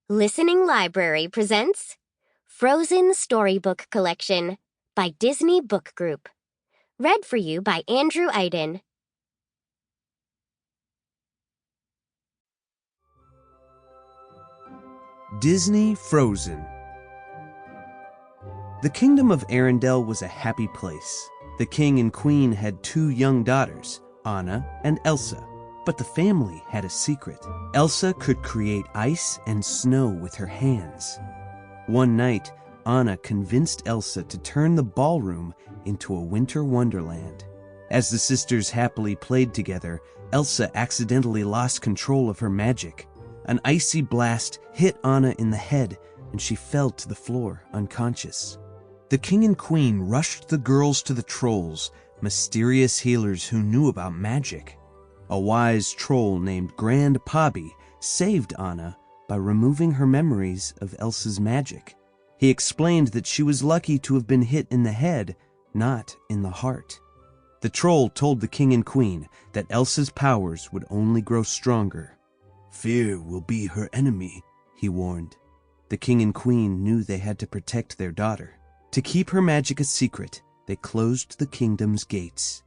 Listening Library presents Frozen Storybook Collection by Disney Book Group. Read for you by Andrew Eiden. Disney Frozen. The kingdom of Arendelle was a happy place. The king and queen had two young daughters, Anna and Elsa. But the family had a secret. Elsa could create ice and snow with her hands. One night, Anna convinced Elsa to turn the ballroom into a winter wonderland. As the sisters happily played together, Elsa accidentally lost control of her magic. An icy blast hit Anna in the head, and she fell to the floor, unconscious. The king and queen rushed the girls to the trolls, mysterious healers who knew about magic. A wise troll named Grandpappy saved Anna by removing her memories of Elsa's magic. He explained that she was lucky to have been hit in the head, not in the heart. The troll told the king and queen that Elsa's powers would only grow stronger. "Fear will be her enemy," he warned. The king and queen knew they had to protect their daughter. To keep her magic a secret, they closed the kingdom's gates.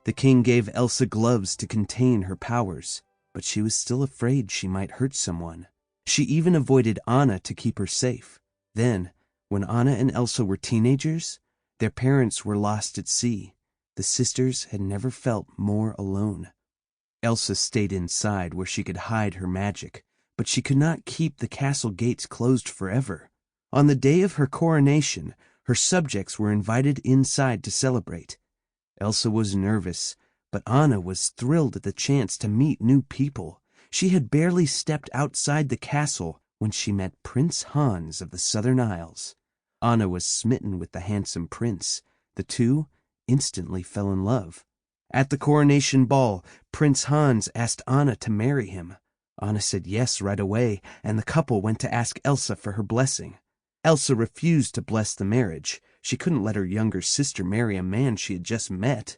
The king gave Elsa gloves to contain her powers, but she was still afraid she might hurt someone. She even avoided Anna to keep her safe. Then, when Anna and Elsa were teenagers, their parents were lost at sea. The sisters had never felt more alone. Elsa stayed inside where she could hide her magic, but she could not keep the castle gates closed forever. On the day of her coronation, her subjects were invited inside to celebrate. Elsa was nervous, but Anna was thrilled at the chance to meet new people. She had barely stepped outside the castle when she met Prince Hans of the Southern Isles. Anna was smitten with the handsome prince. The two instantly fell in love. At the coronation ball, Prince Hans asked Anna to marry him. Anna said yes right away, and the couple went to ask Elsa for her blessing. Elsa refused to bless the marriage. She couldn't let her younger sister marry a man she had just met.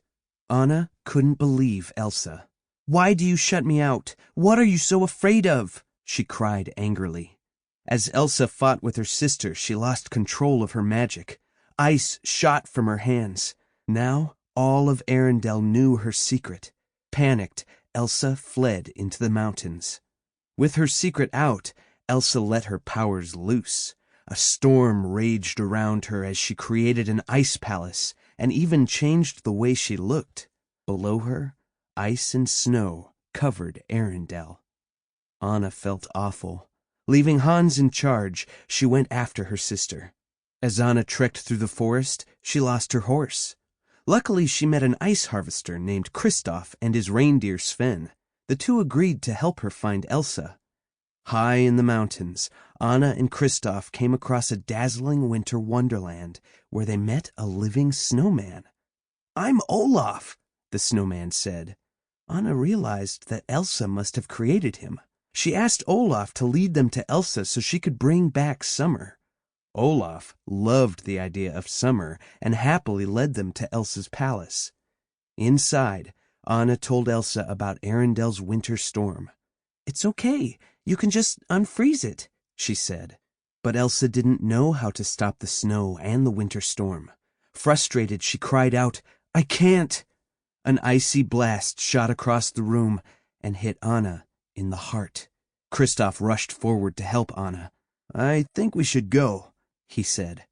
Anna couldn't believe Elsa. "Why do you shut me out? What are you so afraid of?" she cried angrily. As Elsa fought with her sister, she lost control of her magic. Ice shot from her hands. Now all of Arendelle knew her secret. Panicked, Elsa fled into the mountains. With her secret out, Elsa let her powers loose. A storm raged around her as she created an ice palace and even changed the way she looked. Below her, ice and snow covered Arendelle. Anna felt awful. Leaving Hans in charge, she went after her sister. As Anna trekked through the forest, she lost her horse. Luckily, she met an ice harvester named Kristoff and his reindeer Sven. The two agreed to help her find Elsa. High in the mountains, Anna and Kristoff came across a dazzling winter wonderland where they met a living snowman. "I'm Olaf," the snowman said. Anna realized that Elsa must have created him. She asked Olaf to lead them to Elsa so she could bring back summer. Olaf loved the idea of summer and happily led them to Elsa's palace. Inside, Anna told Elsa about Arendelle's winter storm. "It's okay. You can just unfreeze it," she said. But Elsa didn't know how to stop the snow and the winter storm. Frustrated, she cried out, "I can't!" An icy blast shot across the room and hit Anna in the heart. Kristoff rushed forward to help Anna. "I think we should go," he said.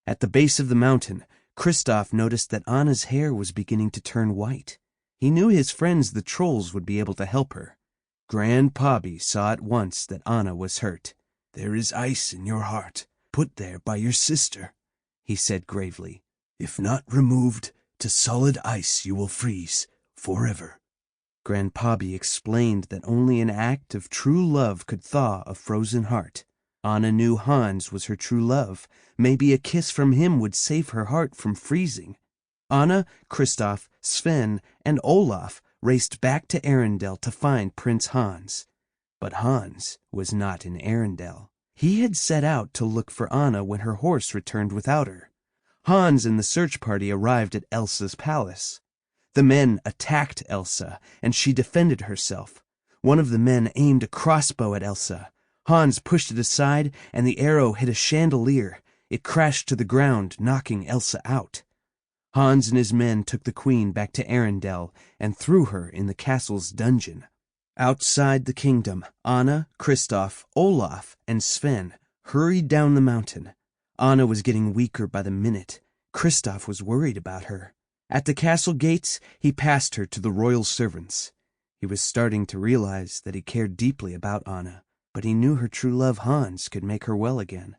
At the base of the mountain, Kristoff noticed that Anna's hair was beginning to turn white. He knew his friends the trolls would be able to help her. Grandpappy saw at once that Anna was hurt. "There is ice in your heart, put there by your sister," he said gravely. "If not removed, to solid ice you will freeze forever." Grandpappy explained that only an act of true love could thaw a frozen heart. Anna knew Hans was her true love. Maybe a kiss from him would save her heart from freezing. Anna, Kristoff, Sven, and Olaf raced back to Arendelle to find Prince Hans. But Hans was not in Arendelle. He had set out to look for Anna when her horse returned without her. Hans and the search party arrived at Elsa's palace. The men attacked Elsa, and she defended herself. One of the men aimed a crossbow at Elsa. Hans pushed it aside, and the arrow hit a chandelier. It crashed to the ground, knocking Elsa out. Hans and his men took the queen back to Arendelle and threw her in the castle's dungeon. Outside the kingdom, Anna, Kristoff, Olaf, and Sven hurried down the mountain. Anna was getting weaker by the minute. Kristoff was worried about her. At the castle gates, he passed her to the royal servants. He was starting to realize that he cared deeply about Anna, but he knew her true love Hans could make her well again.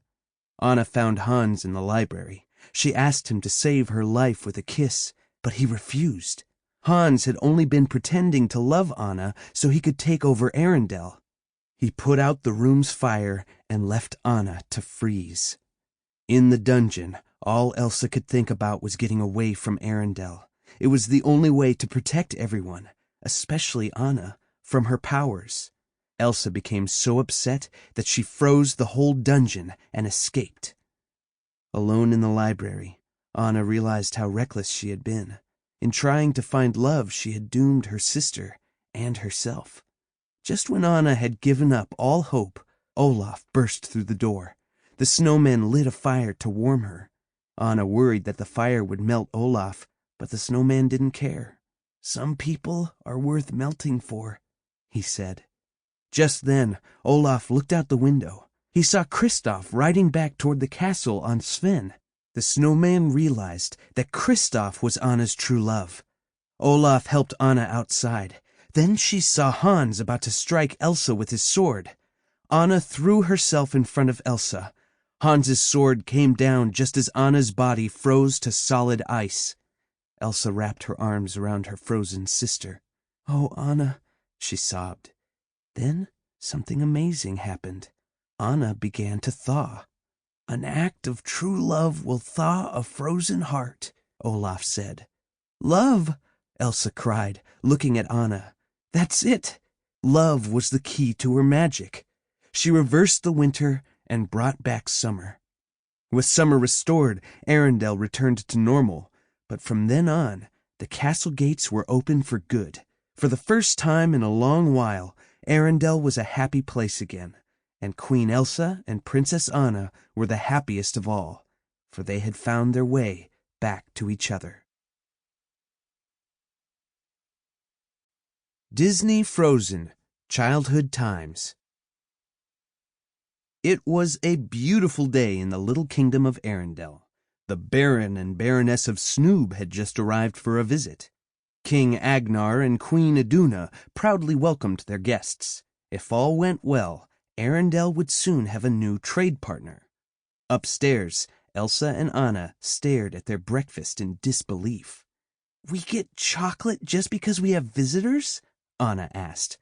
Anna found Hans in the library. She asked him to save her life with a kiss, but he refused. Hans had only been pretending to love Anna so he could take over Arendelle. He put out the room's fire and left Anna to freeze. In the dungeon, all Elsa could think about was getting away from Arendelle. It was the only way to protect everyone, especially Anna, from her powers. Elsa became so upset that she froze the whole dungeon and escaped. Alone in the library, Anna realized how reckless she had been. In trying to find love, she had doomed her sister and herself. Just when Anna had given up all hope, Olaf burst through the door. The snowmen lit a fire to warm her. Anna worried that the fire would melt Olaf, but the snowman didn't care. "Some people are worth melting for," he said. Just then, Olaf looked out the window. He saw Kristoff riding back toward the castle on Sven. The snowman realized that Kristoff was Anna's true love. Olaf helped Anna outside. Then she saw Hans about to strike Elsa with his sword. Anna threw herself in front of Elsa. Hans's sword came down just as Anna's body froze to solid ice. Elsa wrapped her arms around her frozen sister. "Oh, Anna," she sobbed. Then something amazing happened. Anna began to thaw. "An act of true love will thaw a frozen heart," Olaf said. "Love!" Elsa cried, looking at Anna. That's it! Love was the key to her magic. She reversed the winter and brought back summer. With summer restored, Arendelle returned to normal, but from then on, the castle gates were open for good. For the first time in a long while, Arendelle was a happy place again, and Queen Elsa and Princess Anna were the happiest of all, for they had found their way back to each other. Disney Frozen, Childhood Times. It was a beautiful day in the little kingdom of Arendelle. The Baron and Baroness of Snoob had just arrived for a visit. King Agnar and Queen Iduna proudly welcomed their guests. If all went well, Arendelle would soon have a new trade partner. Upstairs, Elsa and Anna stared at their breakfast in disbelief. "We get chocolate just because we have visitors?" Anna asked.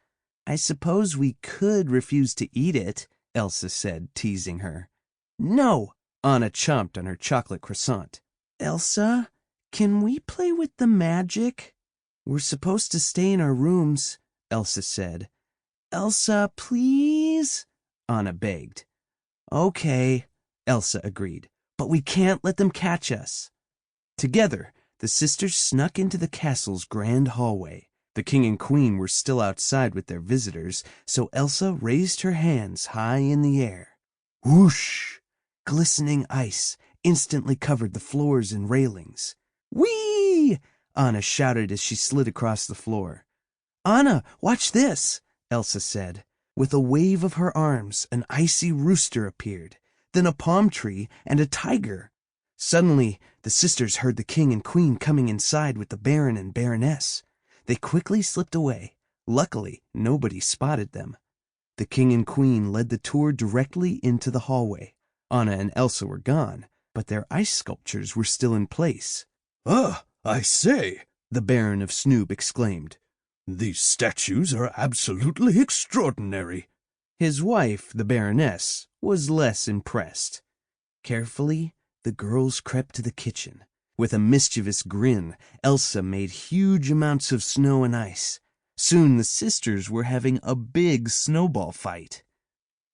"I suppose we could refuse to eat it," Elsa said, teasing her. "No!" Anna chomped on her chocolate croissant. "Elsa, can we play with the magic?" "We're supposed to stay in our rooms," Elsa said. "Elsa, please?" Anna begged. "Okay," Elsa agreed, "but we can't let them catch us." Together, the sisters snuck into the castle's grand hallway. The king and queen were still outside with their visitors, so Elsa raised her hands high in the air. Whoosh! Glistening ice instantly covered the floors and railings. "Whee!" Anna shouted as she slid across the floor. "Anna, watch this!" Elsa said. With a wave of her arms, an icy rooster appeared, then a palm tree and a tiger. Suddenly, the sisters heard the king and queen coming inside with the Baron and Baroness. They quickly slipped away. Luckily, nobody spotted them. The king and queen led the tour directly into the hallway. Anna and Elsa were gone, but their ice sculptures were still in place. "Ah, I say," the Baron of Snoob exclaimed. "These statues are absolutely extraordinary." His wife, the Baroness, was less impressed. Carefully, the girls crept to the kitchen. With a mischievous grin, Elsa made huge amounts of snow and ice. Soon the sisters were having a big snowball fight.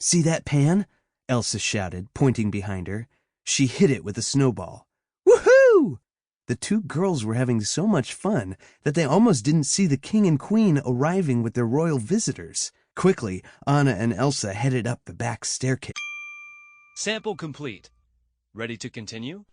"See that pan?" Elsa shouted, pointing behind her. She hit it with a snowball. Woohoo! The two girls were having so much fun that they almost didn't see the king and queen arriving with their royal visitors. Quickly, Anna and Elsa headed up the back staircase. Sample complete. Ready to continue?